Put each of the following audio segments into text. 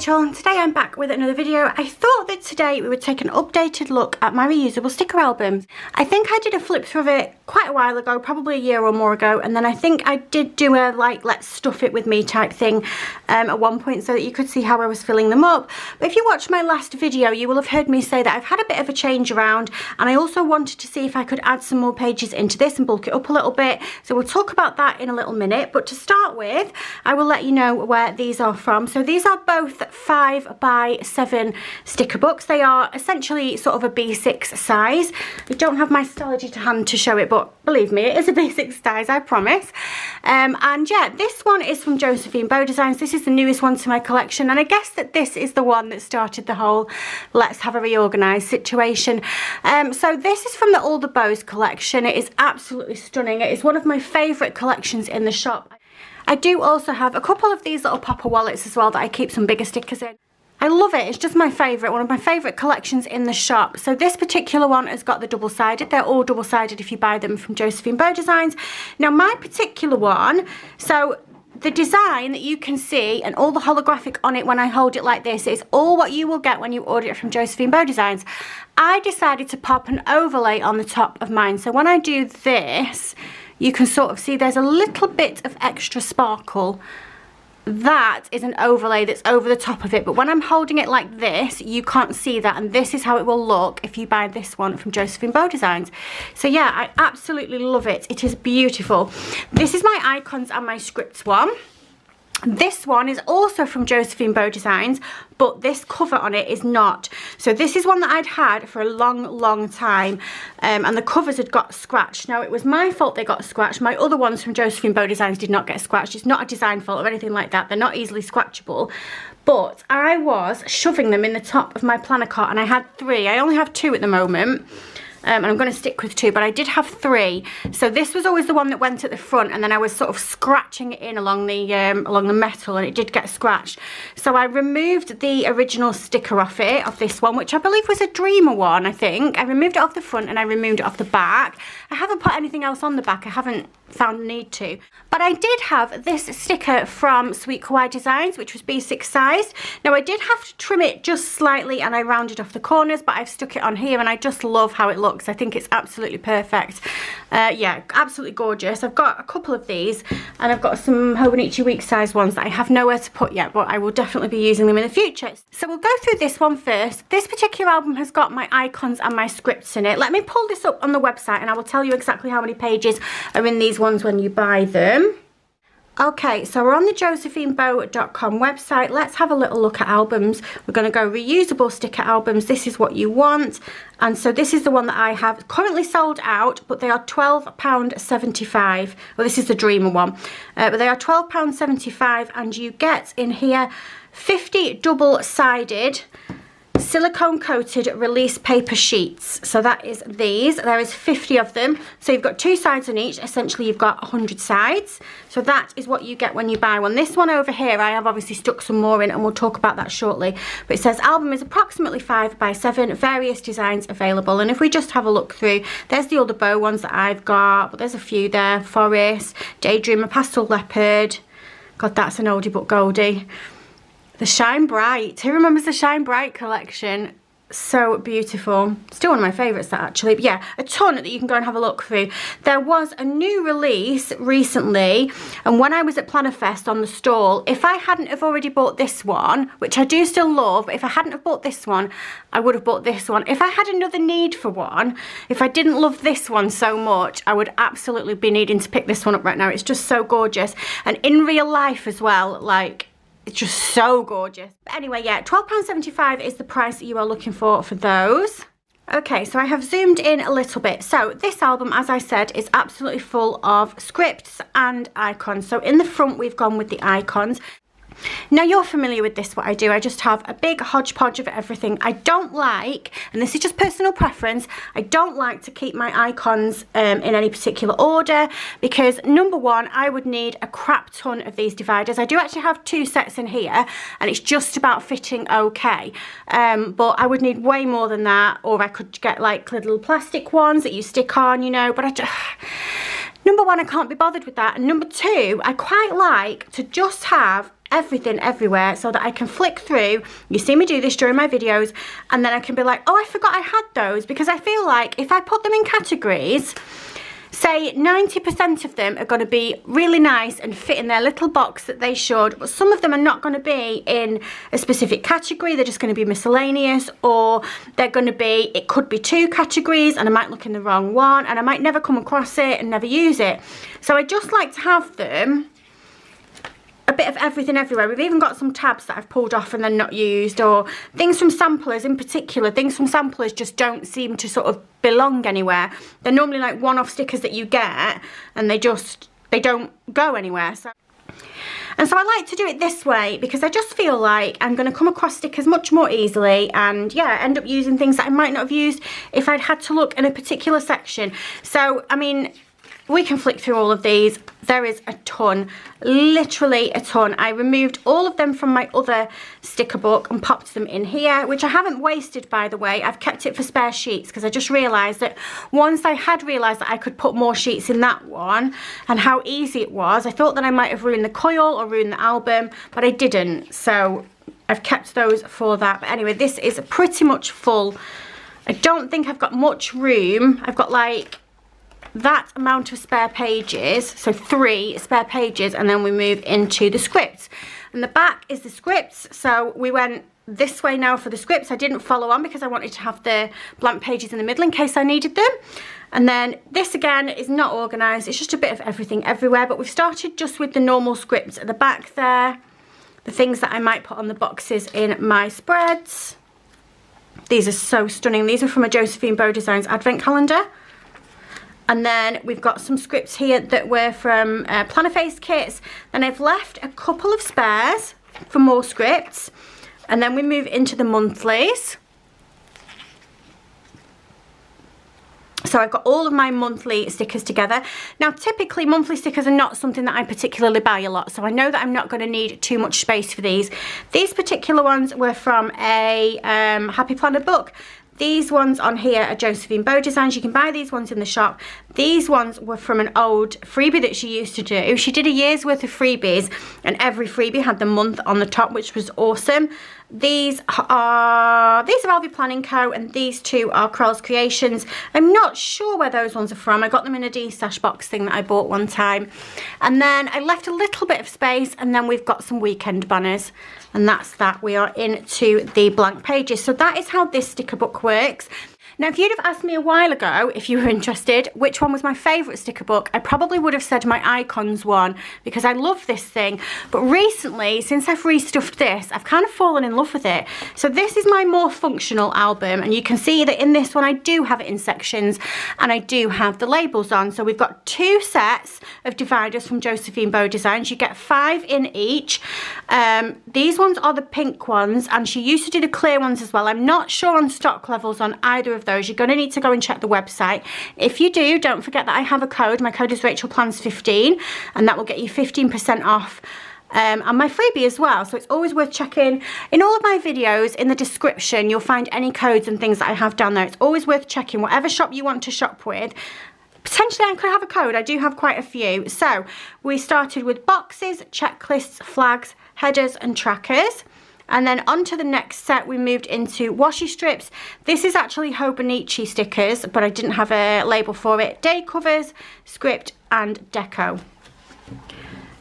Rachel. Today I'm back with another video. I thought that today we would take an updated look at my reusable sticker albums. I think I did a flip through of it quite a while ago, probably a year or more ago, and then I think I did do a like let's stuff it with me type thing at one point so that you could see how I was filling them up. But if you watched my last video, you will have heard me say that I've had a bit of a change around, and I also wanted to see if I could add some more pages into this and bulk it up a little bit. So we'll talk about that in a little minute, but to start with, I will let you know where these are from. So these are both 5x7 sticker books. They are essentially sort of a B6 size. I don't have my Stalogy to hand to show it, but believe me, it is a B6 size, I promise. And yeah, this one is from JosephineBow Designs. This is the newest one to my collection, and I guess that this is the one that started the whole let's have a reorganised situation. So this is from the All the Bows collection. It is absolutely stunning. It is one of my favourite collections in the shop. I do also have a couple of these little popper wallets as well that I keep some bigger stickers in. I love it. It's just my favourite, one of my favourite collections in the shop. So this particular one has got the double-sided. They're all double-sided if you buy them from JosephineBow Designs. Now my particular one, so the design that you can see and all the holographic on it when I hold it like this is all what you will get when you order it from JosephineBow Designs. I decided to pop an overlay on the top of mine. So when I do this, you can sort of see there's a little bit of extra sparkle. That is an overlay that's over the top of it, but when I'm holding it like this, you can't see that, and this is how it will look if you buy this one from JosephineBow Designs. So yeah, I absolutely love it. It is beautiful. This is my icons and my scripts one. This one is also from JosephineBow Designs, but this cover on it is not. So this is one that I'd had for a long time, and the covers had got scratched. Now it was my fault they got scratched. My other ones from JosephineBow Designs did not get scratched. It's not a design fault or anything like that. They're not easily scratchable. But I was shoving them in the top of my planner cart, and I had 3. I only have 2 at the moment. And I'm going to stick with 2, but I did have 3. So this was always the one that went at the front, and then I was sort of scratching it in along the metal, and it did get scratched. So I removed the original sticker off it, of this one, which I believe was a Dreamer one, I think. I removed it off the front and I removed it off the back. I haven't put anything else on the back. I haven't found the need to. But I did have this sticker from Sweet Kawaii Designs, which was B6 sized. Now I did have to trim it just slightly, and I rounded off the corners, but I've stuck it on here, and I just love how it looks. I think it's absolutely perfect. Yeah, absolutely gorgeous. I've got a couple of these, and I've got some Hobonichi week size ones that I have nowhere to put yet, but I will definitely be using them in the future. So we'll go through this one first. This particular album has got my icons and my scripts in it. Let me pull this up on the website, and I will tell you exactly how many pages are in these ones when you buy them. Okay, so we're on the JosephineBow.com website. Let's have a little look at albums. We're going to go reusable sticker albums. This is what you want. And so this is the one that I have currently sold out, but they are £12.75. Well, this is the Dreamer one. But they are £12.75, and you get in here 50 double-sided silicone coated release paper sheets. So that is these. There is 50 of them. So you've got 2 sides on each. Essentially you've got 100 sides. So that is what you get when you buy one. This one over here, I have obviously stuck some more in, and we'll talk about that shortly. But it says album is approximately 5x7, various designs available. And if we just have a look through, there's the other bow ones that I've got, but there's a few there. Forest, Daydreamer, Pastel Leopard. God, that's an oldie but goldie. The Shine Bright. Who remembers the Shine Bright collection? So beautiful. Still one of my favourites, that actually. But yeah, a ton that you can go and have a look through. There was a new release recently, and when I was at Plannerfest on the stall, if I hadn't have already bought this one, which I do still love, but if I hadn't have bought this one, I would have bought this one. If I had another need for one, if I didn't love this one so much, I would absolutely be needing to pick this one up right now. It's just so gorgeous. And in real life as well, like, it's just so gorgeous. But anyway, yeah, £12.75 is the price that you are looking for those. Okay, so I have zoomed in a little bit. So this album, as I said, is absolutely full of scripts and icons. So in the front, we've gone with the icons. Now you're familiar with this, what I do. I just have a big hodgepodge of everything. I don't like, and this is just personal preference, I don't like to keep my icons in any particular order, because number one, I would need a crap ton of these dividers. I do actually have 2 sets in here, and it's just about fitting okay. But I would need way more than that, or I could get like little plastic ones that you stick on, you know, but I just... Number one, I can't be bothered with that. And number two, I quite like to just have everything everywhere so that I can flick through. You see me do this during my videos, and then I can be like, oh, I forgot I had those, because I feel like if I put them in categories, say 90% of them are going to be really nice and fit in their little box that they should, but some of them are not going to be in a specific category. They're just going to be miscellaneous, or they're going to be, it could be 2 categories and I might look in the wrong one and I might never come across it and never use it. So I just like to have them a bit of everything everywhere. We've even got some tabs that I've pulled off and then not used, or things from samplers in particular. Things from samplers just don't seem to sort of belong anywhere. They're normally like one-off stickers that you get and they don't go anywhere. And so I like to do it this way because I just feel like I'm going to come across stickers much more easily, and yeah, end up using things that I might not have used if I'd had to look in a particular section. So, I mean, we can flick through all of these. There is a ton, literally a ton. I removed all of them from my other sticker book and popped them in here, which I haven't wasted, by the way. I've kept it for spare sheets because I just realised that once I had realised that I could put more sheets in that one and how easy it was, I thought that I might have ruined the coil or ruined the album, but I didn't. So I've kept those for that. But anyway, this is pretty much full. I don't think I've got much room. I've got like that amount of spare pages, so 3 spare pages, and then we move into the scripts, and the back is the scripts. So we went this way now for the scripts. I didn't follow on because I wanted to have the blank pages in the middle in case I needed them. And then this again is not organised, it's just a bit of everything everywhere, but we've started just with the normal scripts at the back there, the things that I might put on the boxes in my spreads. These are so stunning. These are from a JosephineBow Designs advent calendar. And then we've got some scripts here that were from planner face kits. Then I've left a couple of spares for more scripts. And then we move into the monthlies. So I've got all of my monthly stickers together. Now, typically monthly stickers are not something that I particularly buy a lot, so I know that I'm not going to need too much space for these. These particular ones were from a Happy Planner book. These ones on here are JosephineBow Designs. You can buy these ones in the shop. These ones were from an old freebie that she used to do. She did a year's worth of freebies, and every freebie had the month on the top, which was awesome. These are I'll Be Planning Co, and these 2 are Crowell's Creations. I'm not sure where those ones are from. I got them in a D-stash box thing that I bought one time. And then I left a little bit of space, and then we've got some weekend banners. And that's that. We are into the blank pages. So that is how this sticker book works. Now, if you'd have asked me a while ago, if you were interested, which one was my favourite sticker book, I probably would have said my Icons one, because I love this thing. But recently, since I've restuffed this, I've kind of fallen in love with it. So this is my more functional album, and you can see that in this one I do have it in sections, and I do have the labels on. So we've got 2 sets of dividers from JosephineBow Designs. You get 5 in each. These ones are the pink ones, and she used to do the clear ones as well. I'm not sure on stock levels on either of those. You're going to need to go and check the website. If you do, don't forget that I have a code. My code is RachelPlans15, and that will get you 15% off on my freebie as well. So it's always worth checking. In all of my videos, in the description, you'll find any codes and things that I have down there. It's always worth checking. Whatever shop you want to shop with, potentially I could have a code. I do have quite a few. So we started with boxes, checklists, flags, headers and trackers. And then onto the next set, we moved into washi strips. This is actually Hobonichi stickers, but I didn't have a label for it. Day covers, script and deco.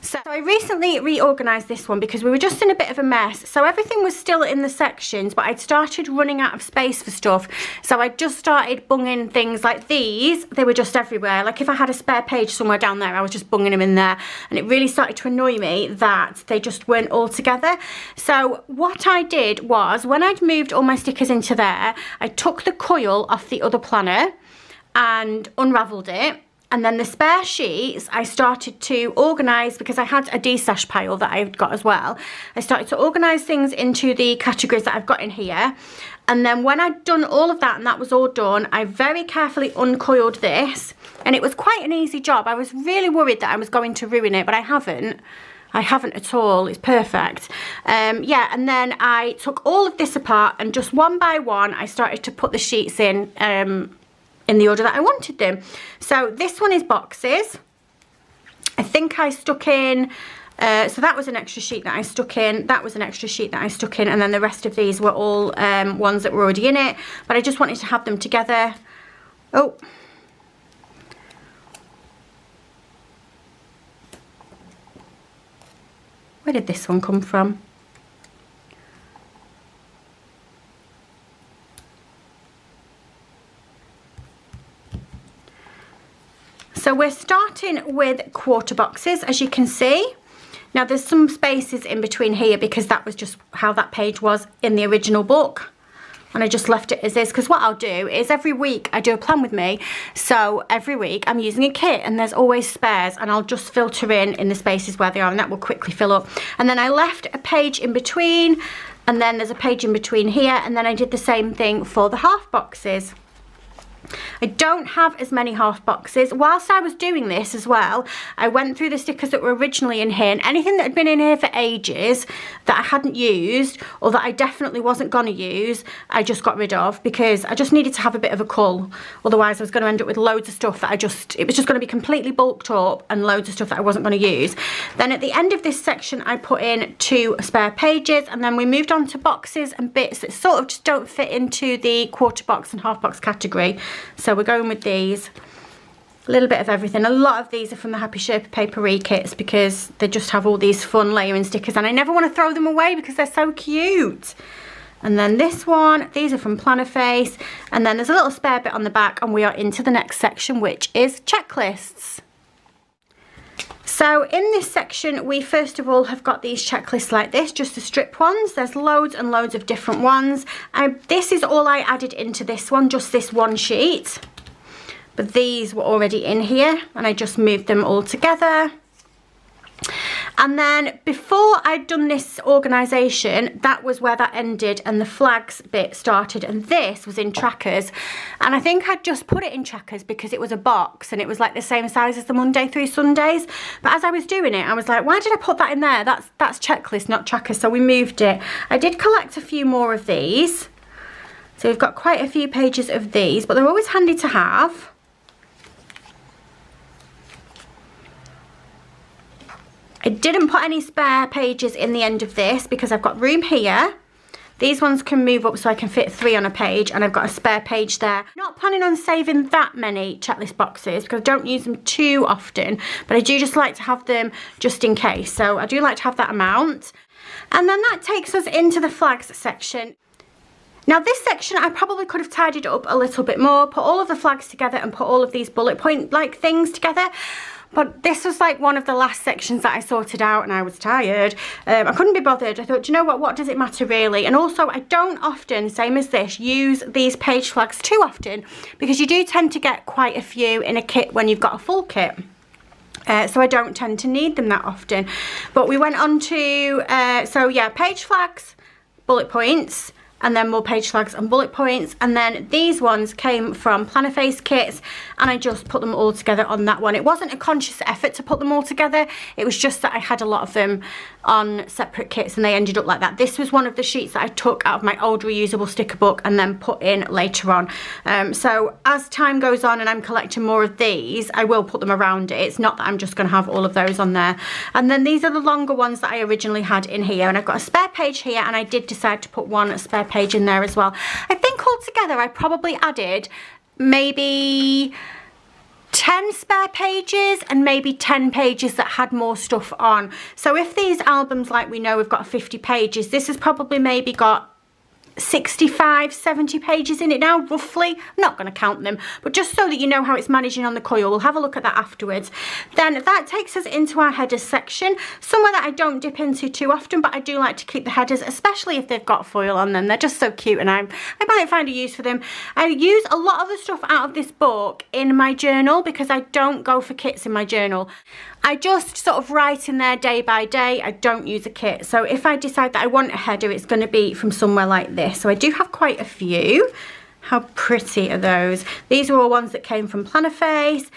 So I recently reorganised this one because we were just in a bit of a mess. So everything was still in the sections, but I'd started running out of space for stuff. So I just started bunging things like these. They were just everywhere. Like if I had a spare page somewhere down there, I was just bunging them in there. And it really started to annoy me that they just weren't all together. So what I did was, when I'd moved all my stickers into there, I took the coil off the other planner and unravelled it. And then the spare sheets, I started to organise, because I had a D-stash pile that I've got as well. I started to organise things into the categories that I've got in here. And then when I'd done all of that and that was all done, I very carefully uncoiled this. And it was quite an easy job. I was really worried that I was going to ruin it, but I haven't. I haven't at all. It's perfect. Yeah, and then I took all of this apart, and just one by one, I started to put the sheets in the order that I wanted them. So this one is boxes. I think I stuck in So that was an extra sheet that I stuck in, that was an extra sheet that I stuck in, and then the rest of these were all ones that were already in it, but I just wanted to have them together. Oh, where did this one come from? So we're starting with quarter boxes, as you can see. Now there's some spaces in between here because that was just how that page was in the original book. And I just left it as is, because what I'll do is every week I do a plan with me. So every week I'm using a kit and there's always spares, and I'll just filter in the spaces where they are, and that will quickly fill up. And then I left a page in between, and then there's a page in between here, and then I did the same thing for the half boxes. I don't have as many half boxes. Whilst I was doing this as well, I went through the stickers that were originally in here, and anything that had been in here for ages that I hadn't used, or that I definitely wasn't going to use, I just got rid of, because I just needed to have a bit of a cull. Otherwise I was going to end up with loads of stuff that it was just going to be completely bulked up, and loads of stuff that I wasn't going to use. Then at the end of this section I put in 2 spare pages, and then we moved on to boxes and bits that sort of just don't fit into the quarter box and half box category. So we're going with these, a little bit of everything. A lot of these are from the Happy Sherpa paper re-kits, because they just have all these fun layering stickers, and I never want to throw them away because they're so cute. And then this one, these are from Planner Face, and then there's a little spare bit on the back, and we are into the next section, which is checklists. So in this section, we first of all have got these checklists like this, just the strip ones. There's loads and loads of different ones. This is all I added into this one, just this one sheet. But these were already in here, and I just moved them all together. And then before I'd done this organisation, that was where that ended and the flags bit started, and this was in trackers. And I think I'd just put it in trackers because it was a box and it was like the same size as the Monday through Sundays. But as I was doing it, I was like, why did I put that in there? That's checklist, not trackers. So we moved it. I did collect a few more of these. So we've got quite a few pages of these, but they're always handy to have. I didn't put any spare pages in the end of this because I've got room here. These ones can move up so I can fit 3 on a page, and I've got a spare page there. Not planning on saving that many checklist boxes because I don't use them too often, but I do just like to have them just in case. So I do like to have that amount. And then that takes us into the flags section. Now this section I probably could have tidied up a little bit more, put all of the flags together and put all of these bullet point like things together. But this was like one of the last sections that I sorted out, and I was tired. I couldn't be bothered. I thought, do you know what does it matter really? And also I don't often, same as this, use these page flags too often, because you do tend to get quite a few in a kit when you've got a full kit. So I don't tend to need them that often. But we went on to, so yeah, page flags, bullet points, and then more page flags and bullet points. And then these ones came from Planner Face kits, and I just put them all together on that one. It wasn't a conscious effort to put them all together, it was just that I had a lot of them on separate kits and they ended up like that. This was one of the sheets that I took out of my old reusable sticker book and then put in later on. So as time goes on and I'm collecting more of these, I will put them around it. It's not that I'm just going to have all of those on there. And then these are the longer ones that I originally had in here, and I've got a spare page here, and I did decide to put one spare page in there as well. I think altogether I probably added maybe 10 spare pages and maybe 10 pages that had more stuff on. So if these albums, like we know, we've got 50 pages, this has probably maybe got 65, 70 pages in it now, roughly. I'm not going to count them, but just so that you know how it's managing on the coil, we'll have a look at that afterwards. Then that takes us into our headers section, somewhere that I don't dip into too often, but I do like to keep the headers, especially if they've got foil on them. They're just so cute, and I might find a use for them. I use a lot of the stuff out of this book in my journal because I don't go for kits in my journal. I just sort of write in there day by day. I don't use a kit. So if I decide that I want a header, it's going to be from somewhere like this. So I do have quite a few. How pretty are those? These are all ones that came from Planner Face.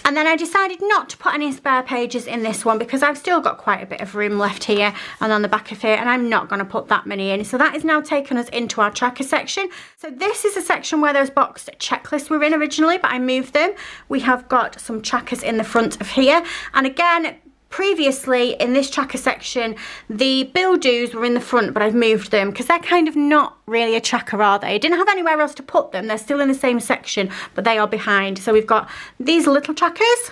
And then I decided not to put any spare pages in this one because I've still got quite a bit of room left here and on the back of here, and I'm not going to put that many in. So that is now taken us into our tracker section. So this is a section where those boxed checklists were in originally, but I moved them. We have got some trackers in the front of here, and again, previously in this tracker section, the bill dues were in the front, but I've moved them because they're kind of not really a tracker, are they? I didn't have anywhere else to put them. They're still in the same section, but they are behind. So we've got these little trackers,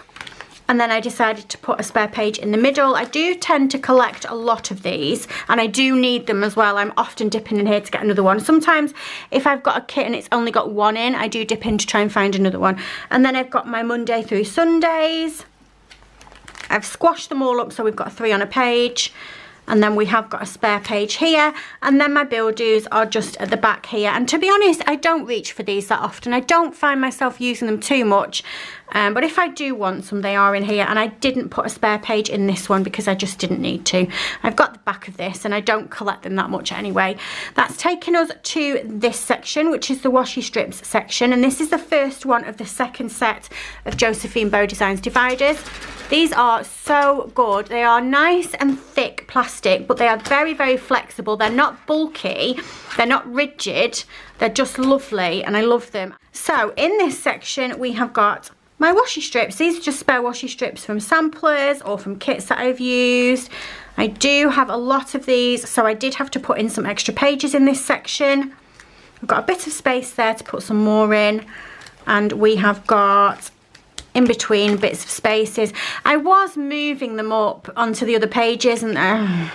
and then I decided to put a spare page in the middle. I do tend to collect a lot of these, and I do need them as well. I'm often dipping in here to get another one. Sometimes if I've got a kit and it's only got one in, I do dip in to try and find another one. And then I've got my Monday through Sundays. I've squashed them all up so we've got 3 on a page. And then we have got a spare page here, and then my bill dues are just at the back here. And to be honest, I don't reach for these that often. I don't find myself using them too much, but if I do want some, they are in here. And I didn't put a spare page in this one because I just didn't need to. I've got the back of this, and I don't collect them that much anyway. That's taken us to this section, which is the washi strips section, and this is the first one of the second set of JosephineBow Designs dividers. These are so good. They are nice and thick plastic, but they are very, very flexible. They're not bulky, they're not rigid, they're just lovely, and I love them. So in this section we have got my washi strips. These are just spare washi strips from samplers or from kits that I've used. I do have a lot of these, so I did have to put in some extra pages in this section. I've got a bit of space there to put some more in, and we have got in between bits of spaces. I was moving them up onto the other pages, and I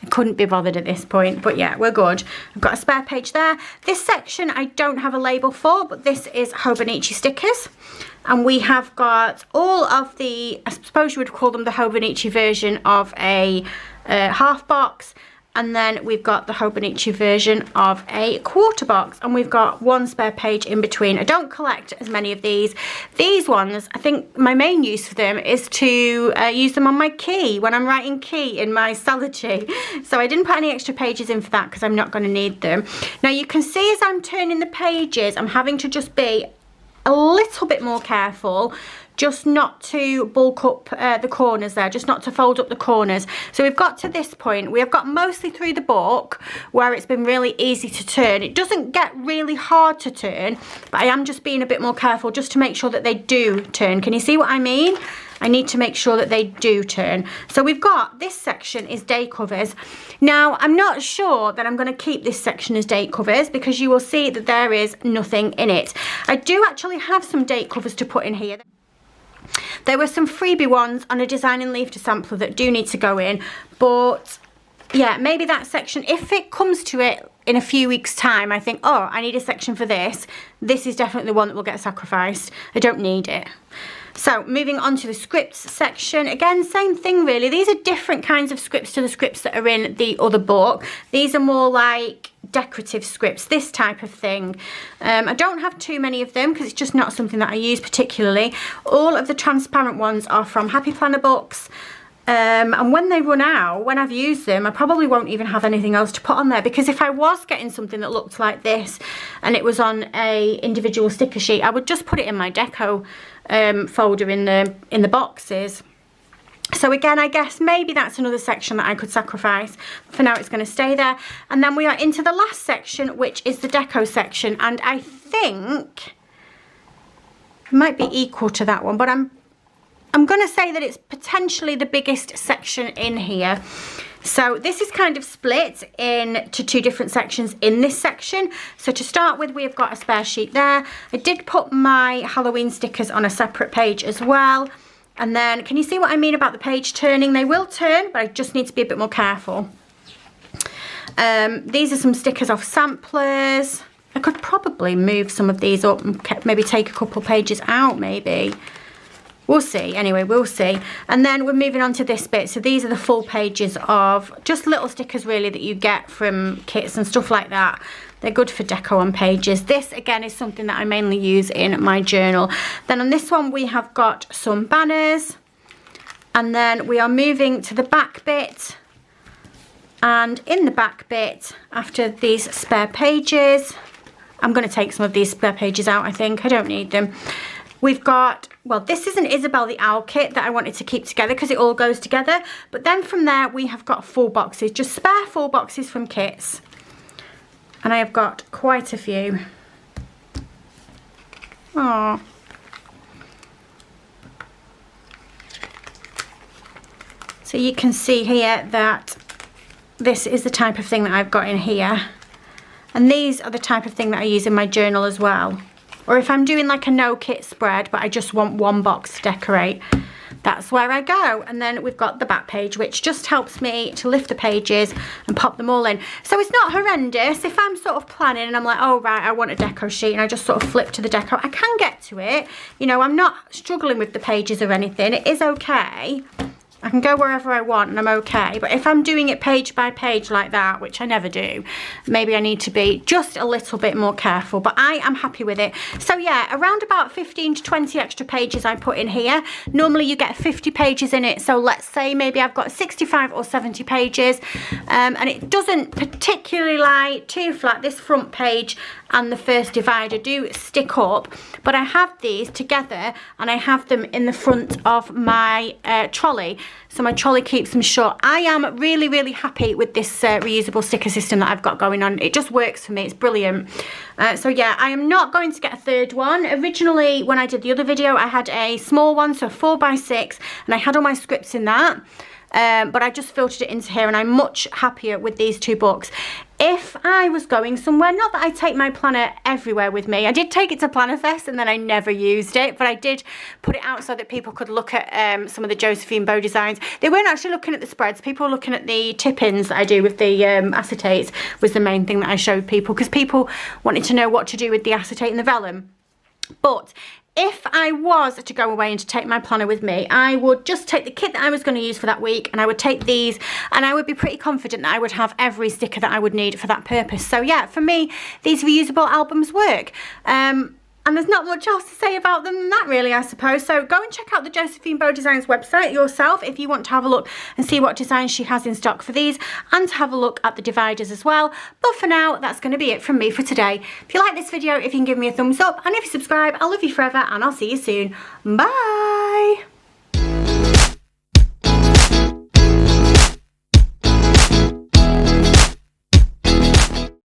couldn't be bothered at this point, but yeah, we're good. I've got a spare page there. This section I don't have a label for, but this is Hobonichi stickers, and we have got all of the, I suppose you would call them the Hobonichi version of a half box, and then we've got the Hobonichi version of a quarter box, and we've got 1 spare page in between. I don't collect as many of these. These ones, I think my main use for them is to use them on my key when I'm writing key in my Sology. So I didn't put any extra pages in for that because I'm not going to need them. Now you can see as I'm turning the pages, I'm having to just be a little bit more careful, just not to bulk up the corners there, just not to fold up the corners. So we've got to this point, we have got mostly through the book where it's been really easy to turn. It doesn't get really hard to turn, but I am just being a bit more careful just to make sure that they do turn. Can you see what I mean? I need to make sure that they do turn. So we've got, this section is day covers. Now, I'm not sure that I'm going to keep this section as date covers because you will see that there is nothing in it. I do actually have some date covers to put in here. There were some freebie ones on a design and leaf to sampler that do need to go in, but yeah, maybe that section, if it comes to it in a few weeks time, I think, oh, I need a section for this. This is definitely the one that will get sacrificed. I don't need it. So moving on to the scripts section, again, same thing really. These are different kinds of scripts to the scripts that are in the other book. These are more like decorative scripts, this type of thing. I don't have too many of them because it's just not something that I use particularly. All of the transparent ones are from Happy Planner Books. And when they run out, when I've used them, I probably won't even have anything else to put on there, because if I was getting something that looked like this and it was on a individual sticker sheet, I would just put it in my deco folder in the boxes. So again, I guess maybe that's another section that I could sacrifice. For now, it's going to stay there. And then we are into the last section, which is the deco section, and I think it might be equal to that one, but I'm going to say that it's potentially the biggest section in here. So this is kind of split into 2 different sections in this section. So to start with, we've got a spare sheet there. I did put my Halloween stickers on a separate page as well. And then, can you see what I mean about the page turning? They will turn, but I just need to be a bit more careful. These are some stickers off samplers. I could probably move some of these up and maybe take a couple pages out, maybe. We'll see. Anyway, we'll see. And then we're moving on to this bit. So these are the full pages of just little stickers really that you get from kits and stuff like that. They're good for deco on pages. This again is something that I mainly use in my journal. Then on this one we have got some banners, and then we are moving to the back bit. And in the back bit, after these spare pages, I'm going to take some of these spare pages out, I think. I don't need them. We've got, well, this is an Isabel the Owl kit that I wanted to keep together because it all goes together. But then from there, we have got full boxes, just spare full boxes from kits. And I have got quite a few. Aww. So you can see here that this is the type of thing that I've got in here. And these are the type of thing that I use in my journal as well. Or if I'm doing like a no kit spread, but I just want one box to decorate, that's where I go. And then we've got the back page, which just helps me to lift the pages and pop them all in. So it's not horrendous. If I'm sort of planning and I'm like, oh right, I want a deco sheet, and I just sort of flip to the deco, I can get to it. You know, I'm not struggling with the pages or anything. It is okay. I can go wherever I want and I'm okay. But if I'm doing it page by page like that, which I never do, maybe I need to be just a little bit more careful. But I am happy with it. So yeah, around about 15 to 20 extra pages I put in here. Normally you get 50 pages in it. So let's say maybe I've got 65 or 70 pages. And it doesn't particularly lie too flat. This front page and the first divider do stick up. But I have these together and I have them in the front of my trolley. So my trolley keeps them shut. I am really, really happy with this reusable sticker system that I've got going on. It just works for me. It's brilliant. So yeah, I am not going to get a third one. Originally, when I did the other video, I had a small one, so 4x6, and I had all my scripts in that. But I just filtered it into here and I'm much happier with these two books. If I was going somewhere, not that I take my planner everywhere with me. I did take it to Planner Fest and then I never used it, but I did put it out so that people could look at some of the Josephine Bow designs. They weren't actually looking at the spreads. People were looking at the tip-ins that I do with the acetates was the main thing that I showed people, because people wanted to know what to do with the acetate and the vellum. But if I was to go away and to take my planner with me, I would just take the kit that I was going to use for that week and I would take these and I would be pretty confident that I would have every sticker that I would need for that purpose. So yeah, for me, these reusable albums work. And there's not much else to say about them than that really, I suppose. So go and check out the Josephine Bow Designs website yourself if you want to have a look and see what designs she has in stock for these, and to have a look at the dividers as well. But for now, that's going to be it from me for today. If you like this video, if you can give me a thumbs up, and if you subscribe, I love you forever and I'll see you soon. Bye!